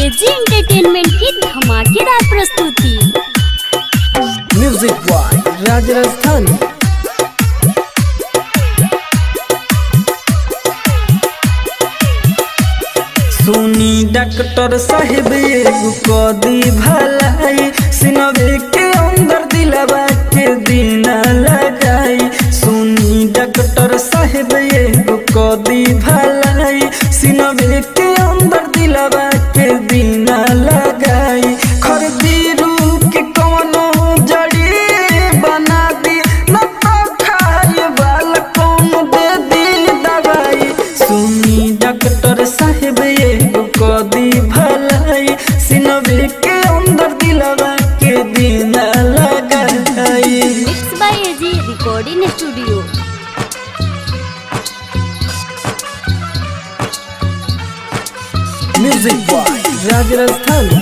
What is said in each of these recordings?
AG entertainment की धमाकेदार प्रस्तुति। Music boy Raj Rajasthani. सुनी डॉक्टर साहेब एगो कदी भलाई, सिनवे के अंदर दिलवा के दीना लगाई। सुनी डॉक्टर साहेब एगो कदी भलाई, सिनवे के अंदर दिलवा के दीना लगाई। खरदी रूप के कौनो जड़ी बना दी, न तो खाए वाला कौन दे दी दवाई। सुनी डॉक्टर साहेब एगो कदी भलाई, सिनवे के अंदर दिलवा के दीना लगाई। Mix by AG recording studio. Music boy Raj Rajasthani.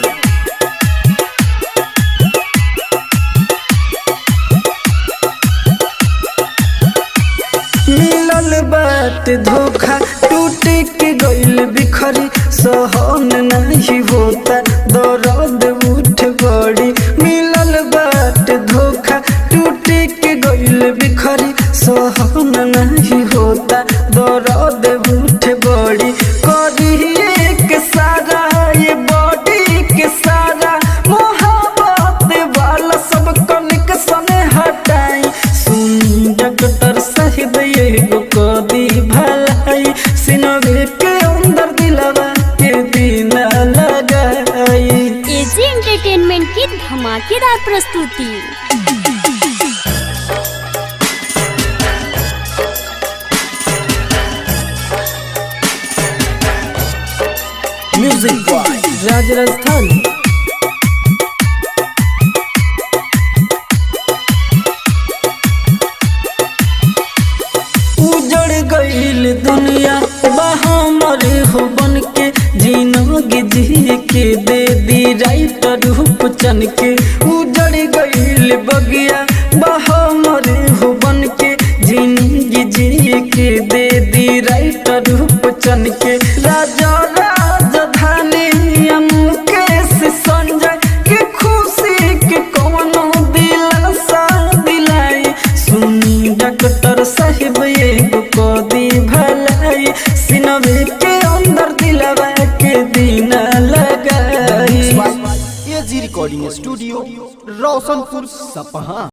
मिलल बात धोखा, टूटे के गइल बिखरी, सहन नहीं होता दर्द उठ बड़ी। मिलल बात धोखा, टूटे के गइल बिखरी, सहन नहीं होता दर्द उठ बड़ी। करिए के सारा ये बॉडी के सारा, मोहब्बत वाला सब कनेक्शन हटाई। सुनी डॉक्टर साहिब एगो कदी भलाई, सिनवे के अंदर दिलवा के दीना लगाई। एजी एंटरटेनमेंट की धमाकेदार प्रस्तुति। Music boy Raj Rajasthani. उजड़ गईल दुनिया बहामर हो बन के, जिंदगी जी के दे दी राइटर रूप चन के। उजड़ गईल बगिया बहामर हो बन के, जिंदगी जी के दे दी राइटर रूप चन के। राजा राजधानी मुकेश संजय के खुशी के कौनो दिलासा दिलाई। सुनी डॉक्टर साहिब एगो कदी भलाई, सिनवे के अंदर दिलवा के दीना लगाई। एजी रिकॉर्डिंग स्टूडियो, रोशनपुर सपहा।